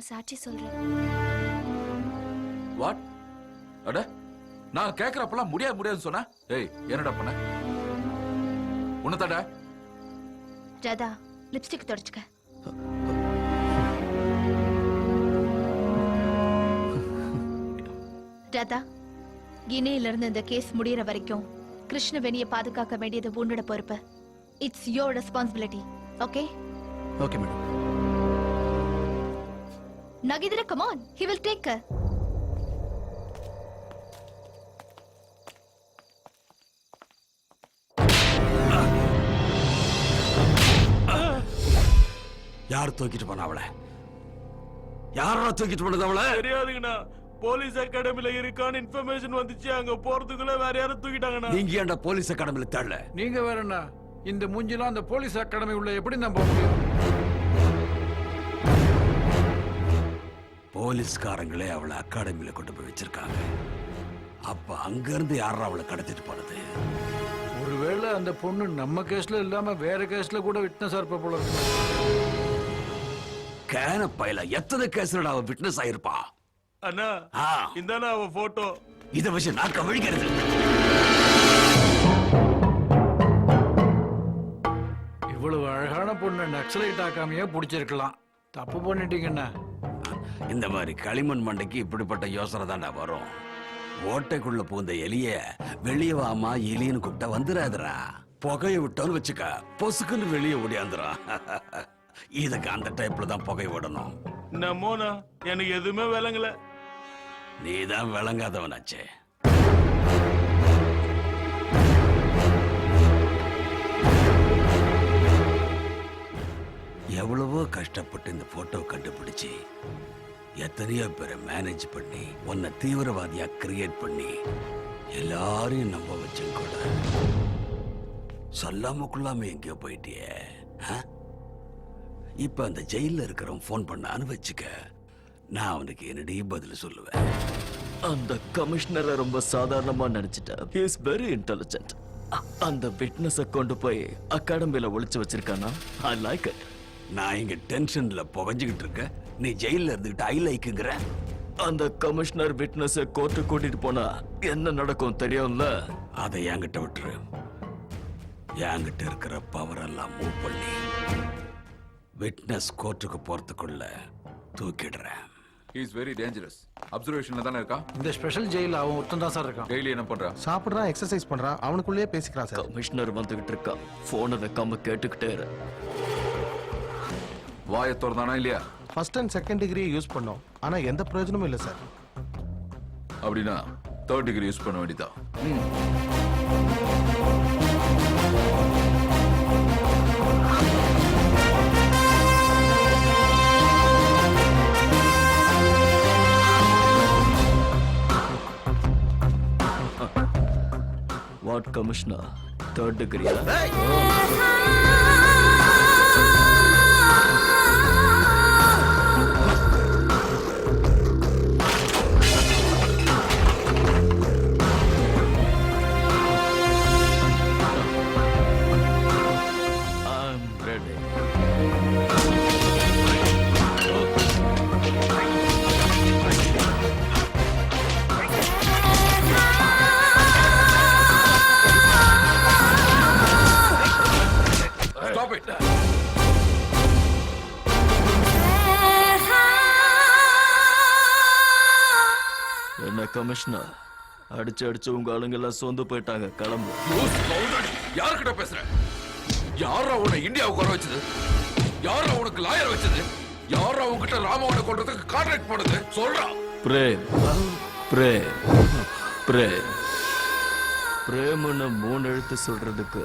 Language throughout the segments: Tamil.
சாட்சி சொல்றேன். வாட்? அட நான் கேக்குறப்பெல்லாம் முடியாதுன்னு சொன்னா ஏய் என்னடா பண்ண? உன்னதாடா? ராதா லிப்ஸ்டிக் தொடச்சுக்க. ராதா, இணையில இருந்து இந்த கேஸ் முடியற வரைக்கும் கிருஷ்ணவேணியை பாதுகாக்க வேண்டியது உன்னோட பொறுப்பு. It's your responsibility. Okay? Okay madam. Nagidra, come on. He will take her. யார் தூக்கிட்டு போன அவளை? யாரா தூக்கிட்டு போனது அவளை? தெரியாதுங்கண்ணா. போலீஸ் அகாடமில இருக்கான்னு இன்ஃபர்மேஷன் வந்துச்சு. அங்க போறதுக்குள்ள வேற யாரும் தூக்கிட்டாங்கண்ணா. நீங்க ஏன்டா போலீஸ் அகாடமில தேடல? நீங்க வேற என்ன? இந்த மூஞ்சிலாம் அந்த போலீஸ் அகாடமி உள்ள எப்படி நான் போக முடியும்? போலீஸ்காரங்களே அவளை அகாடமியில கொண்டு போய் வச்சிருக்காங்க. அப்ப அங்க இருந்து யாரா அவளை கடத்திட்டு போனது? ஒருவேளை அந்த பொண்ணு நம்ம கேஸ்ல இல்லாம வேற கேஸ்ல கூட விட்னஸா இருப்ப போல இருக்கு. கேன பையல எத்தனை கேஸ்ல அவ விட்னஸ் ஆயிருப்பா? அண்ணா இந்தாண்ணா அவ போட்டோ. இத வச்சு நான் கவனிக்கிறது. இவ்வளவு அழகான பொண்ணு நக்சலைட் ஆக்காமையே பிடிச்சிருக்கலாம். தப்பு பண்ணிட்டீங்கண்ணா. இந்த மாதிரி களிமண் மண்டைக்கு இப்படிப்பட்ட யோசனை தாண்டா வரும். ஓட்டைக்குள்ள பூந்த எலிய வெளியே வாமா எலின்னு கூப்பிட்டா வந்துடாதுரா. புகையை விட்டோன்னு வச்சுக்க பொசுக்குன்னு வெளியே ஓடியாந்துரா. இதுக்கு அந்த டைப்ல தான் புகை விடணும். நம்மோனா எனக்கு எதுவுமே விளங்கல. நீதான் விளங்காதவனாச்சே. எவ்வளவோ கஷ்டப்பட்டு இந்த போட்டோ கண்டுபிடிச்சு எத்தனையோ பேரை மேனேஜ் பண்ணி உன்னை தீவிரவாதியா கிரியேட் பண்ணி எல்லாரையும் நம்ப வச்சும் கூட சொல்லாம கொள்ளாம எங்கேயோ போயிட்டியே. இப்ப அந்த ஜெயில இருக்கிறவன் போன் பண்ணான்னு வச்சுக்க, நான் அவனுக்கு என்னடி பதில் சொல்லுவேன்? அந்த கமிஷனரை ரொம்ப சாதாரணமா நினைச்சிட்டேன். He is very intelligent. அந்த விட்னஸை கொண்டு போய் அகாடமியில ஒளிச்சு வச்சிருக்கானா? I like it. நான் இங்க டென்ஷன்ல புகஞ்சுக்கிட்டு இருக்க, நீ ஜெயில இருந்துகிட்டு ஐ லைக்குங்கிற. அந்த கமிஷனர் விட்னஸை கோர்ட்டு கூட்டிட்டு போனா என்ன நடக்கும் தெரியும்ல? அதை என்கிட்ட விட்டுரு. என்கிட்ட இருக்கிற பவர் எல்லாம் மூவ் பண்ணி விட்னஸ் கோர்ட்டுக்கு போறதுக்குள்ள தூக்கிடுறேன். He is very dangerous. அப்சர்வேஷன்ல தான இருக்கா? இந்த ஸ்பெஷல் ஜெயில அவன் ஒருத்தன் தான் சார் இருக்கான். டெய்லி என்ன பண்றான்? சாப்பிடுறான், எக்ஸசைஸ் பண்றான், அவனுக்குள்ளேயே பேசிக்கிறான் சார். கமிஷனர் வந்துகிட்டு இருக்கான். போனை வைக்காம கேட்டுக்கிட்டே இரு. வாயை திறந்தானா இல்லையா? First and second degree use பண்ணோம், ஆனா எந்த பிரயோஜனமும் இல்லை சார். அப்படின்னா தேர்ட் டிகிரி யூஸ் பண்ண வேண்டியதா? What commissioner? தேர்ட் டிகிரியா? என்ன கமிஷனர், அடிச்சு அடிச்சு உங்க ஆளுங்க எல்லாம் சொந்து போயிட்டாங்க. கிளம்பு. யார்கிட்ட பேசுற? யாரா உன்னை இந்தியாவுக்கு வர வச்சது? யாரா உனக்கு லாயர் வச்சது? யாரா உன்கிட்ட ராமவனை கொல்றதுக்கு கான்ட்ராக்ட் போடுது? சொல்றா. பிரேம் பிரேம் பிரேம் பிரேம்னு 3 எழுத்து சொல்றதுக்கு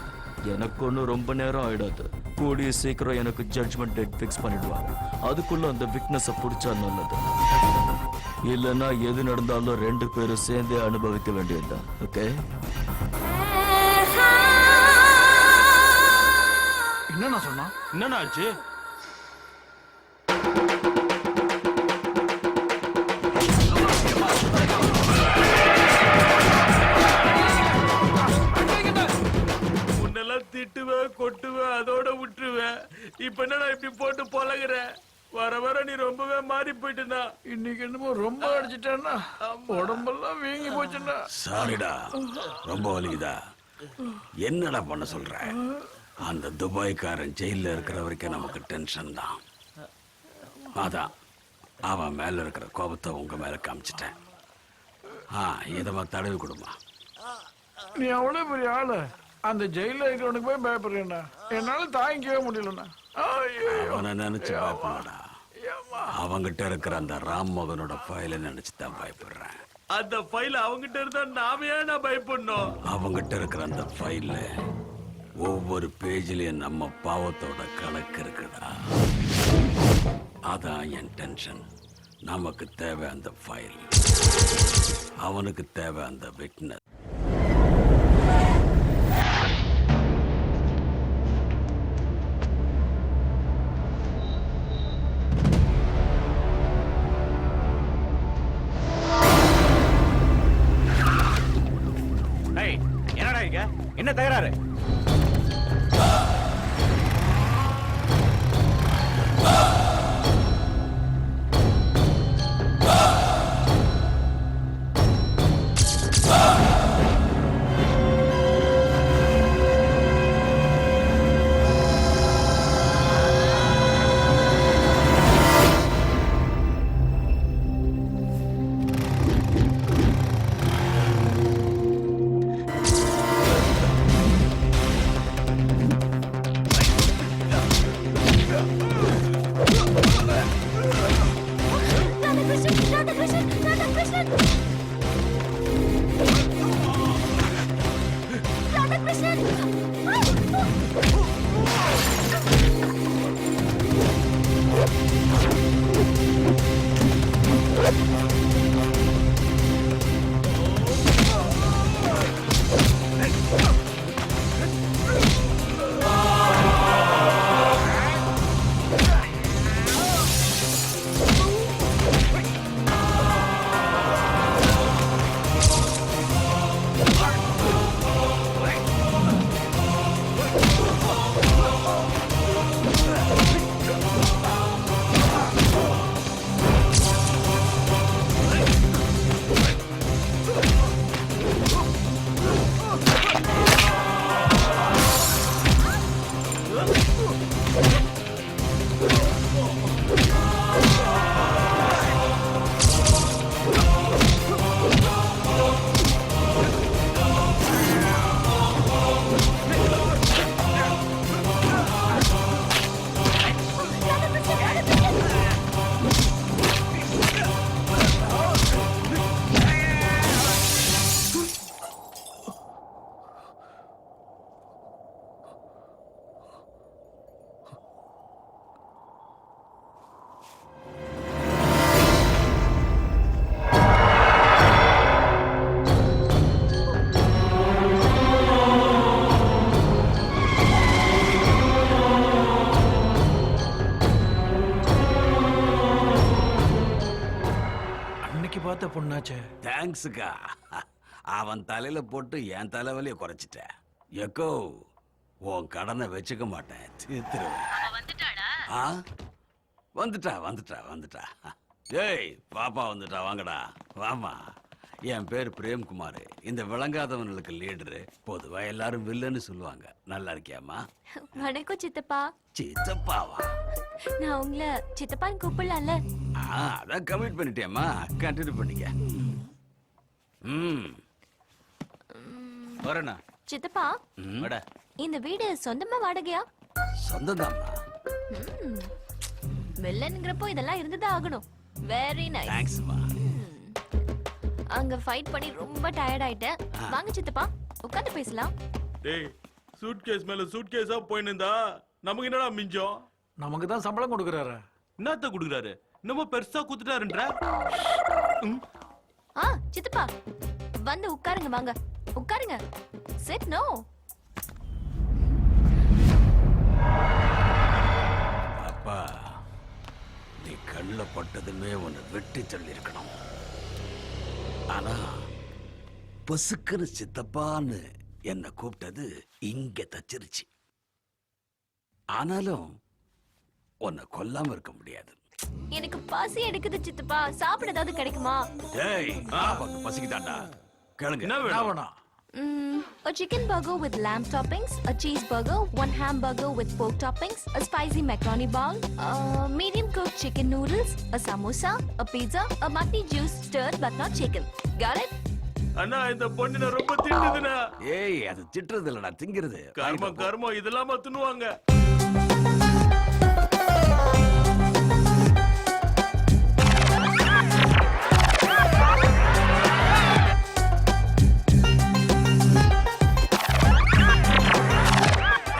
எனக்கு ஒன்றும் ரொம்ப நேரம் ஆயிடாது. கூடிய சீக்கிரம் எனக்கு ஜட்ஜ்மெண்ட் டேட் ஃபிக்ஸ் பண்ணிடுவாங்க. அதுக்குள்ள அந்த விட்னஸை பிடிச்சா நல்லது. இல்லைன்னா எது நடந்தாலும் 2 பேரும் சேர்ந்தே அனுபவிக்க வேண்டியதுதான். ஓகே? என்னன்னா சொன்னா? என்னண்ணா ஆச்சு? முன்னெல்லாம் திட்டுவேன், கொட்டுவேன், அதோட விட்டுருவேன். இப்ப என்ன இப்படி போட்டு பொலகுற? வர வர நீ ரொம்பவே மாறி போயிட்டுனா. இன்னைக்கு என்னமோ ரொம்ப அடிச்சிட்டேன்னா உடம்பெல்லாம் வீங்கி போச்சுன்னா. சாரிடா, ரொம்ப வலிக்குதா? என்னடா பண்ண சொல்ற? அந்த துபாய்க்காரன் ஜெயில இருக்கிற வரைக்கும் நமக்கு டென்ஷன் தான். அதான் அவன் மேல இருக்கிற கோபத்தை உங்க மேல காமிச்சிட்டேன். இதமா தடவி கொடுமா. நீ அவ்வளவு பெரிய ஆளு, அந்த ஜெயில இருக்கிறவனுக்கு போய் பயப்படுறேன்னா என்னால தாங்கிக்கவே முடியலண்ணா. அவனை நினைச்சு பயப்படா. அவங்கிட்ட இருக்கிற அந்த ராம் மோகனோட ஃபைலை நினைச்சு தான் பயப்படுறேன். அந்த ஃபைல் அவங்கிட்ட இருந்தா நாம ஏன் பயப்படணும்? அவங்கிட்ட இருக்கிற அந்த ஃபைல்ல ஒவ்வொரு பேஜ்லயும் நம்ம பாவத்தோட கணக்கு இருக்குடா. அதான் என் டென்ஷன். நமக்கு தேவை அந்த ஃபைல், அவனுக்கு தேவை அந்த விட்னஸ். என்னடா இங்க என்ன தகராறு? பார்த்த பொண்ணாச்சே. தேங்க்ஸுக்கா. அவன் தலையில போட்டு என் தலைவலியை குறைச்சிட்ட. எக்கோ, உன் கடனை வச்சுக்க மாட்டேன், தீர்த்துருவேன். வந்துட்டா. ஏய் பாப்பா வந்துட்டா, வாங்கடா வாமா. என் பேர் பிரேம்குமார். இந்த விளங்காதவனுக்கு லீடரு. பொதுவா எல்லாரும் வில்லன்னு சொல்லுவாங்க. நல்லா இருக்கியாமா? வணக்கம் சித்தப்பா. சித்தப்பாவா? நான் உங்களை சித்தப்பான்னு கூப்பிடலாம்ல? அதான் கமிட் பண்ணிட்டேம்மா. கண்டினியூ பண்ணிக்க. வரேண்ணா. சித்தப்பா, இந்த வீடு சொந்தமா வாடகையா? சொந்தம்தாம்மா. வில்லன்ங்கிறப்போ இதெல்லாம் இருந்துதான் ஆகணும். Very nice. தேங்க்ஸ்மா. அங்க ஃபைட் பண்ணி ரொம்ப டயர்ட் ஆயிட்டேன். வாங்க சித்தப்பா, உட்கார்ந்து பேசலாம். டேய், சூட்கேஸ் மேல சூட்கேஸா போயினுந்தா நமக்கு என்னடா மிஞ்சம்? நமக்கு தான் சம்பளம் கொடுக்கறாரு. என்னத்த குடுக்குறாரு? நம்ம பெருசா குத்துட்டாருன்ற. சித்தப்பா வந்து உட்காருங்க. வாங்க உட்காருங்க. சிட். நோ. அப்பா, நீ கண்ணுல பட்டதுமே உன்னை வெட்டி தள்ளி இருக்கணும். ஆனா பொசுக்குன்னு சித்தப்பான்னு என்ன கூப்பிட்டது இங்க தச்சிருச்சு. ஆனாலும் உன்னை கொல்லாம இருக்க முடியாது. எனக்கு பசி எடுக்குது சித்தப்பா. சாப்பிட ஏதாவது கிடைக்குமா? டேய் பசிக்குதாண்டா கேளுங்க என்ன என்ன வேணும்? வேணும்? A chicken burger with lamb toppings, a cheeseburger, 1 hamburger with pork toppings, a spicy macaroni bowl, medium cooked chicken noodles, a samosa, a pizza, a mutton juice stirred but not chicken. Got it? அண்ணா இந்த பொண்ணு ரொம்ப திட்டுதுண்ணா. ஏய் அது திட்டுறது இல்லடா திங்கிறது கர்மம் கர்மம் இதெல்லாம் தின்னுவாங்க.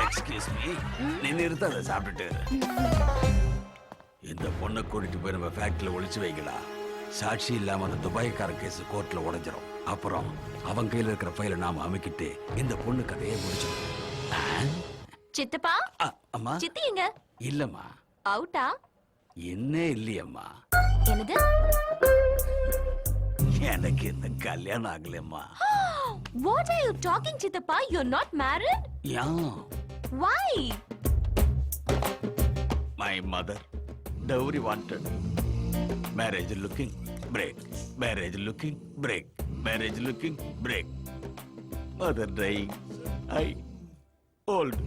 எக்ஸ்கியூஸ் மீ நீ நிறுத்த அதை சாப்பிட்டுட்டு இந்த பொண்ணை கூட்டிட்டு போய் நம்ம ஃபேக்டரியில ஒளிச்சு வைக்கடா. சாட்சி இல்லாம அந்த துபாய்க்கார கேஸ் கோர்ட்ல உடைஞ்சிரும். அப்புறம் அவன் கையில இருக்கிற ஃபைலை நாம அமைக்கிட்டு இந்த பொண்ணு கதையை முடிச்சிடும். சித்தப்பா, அம்மா சித்தி எங்க? இல்லம்மா அவுட்டா? என்ன இல்லையம்மா என்னது? எனக்கு இந்த கல்யாணம் ஆகலம்மா. What are you talking, சித்தப்பா? You're not married? Yeah Why? My mother, dowry wanted. Marriage looking, break. Marriage looking, break. Marriage looking, break. Mother dying. I old.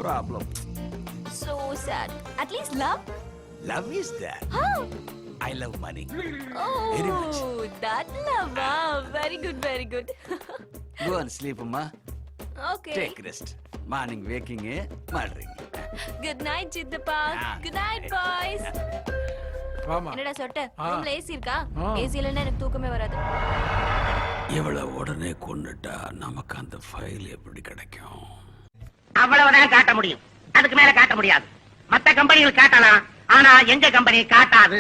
Problem. So sad. At least love? Love is that. How? I love money. Oh, Very much. that love. Wow. Very good, very good. Go and sleep, Amma. Okay. Take rest. Morning waking, murdering. Good night, சித்தப்பா. Ah. Good night, boys. வாமா. என்னடா சொட்ட? ஆ. ரூம்ல ஏசி இருக்கா? ஆ. ஏசி இல்லைன்னா எனக்கு தூக்கமே வராது. இவளை உடனே கொன்னுட்டா நமக்கு அந்த ஃபைல் எப்படி கிடைக்கும்? அவ்வளவுதான் காட்ட முடியும். அதுக்கு மேல காட்ட முடியாது. மத்த கம்பெனிகள் காட்டலாம், ஆனா எங்க கம்பெனி காட்டாது.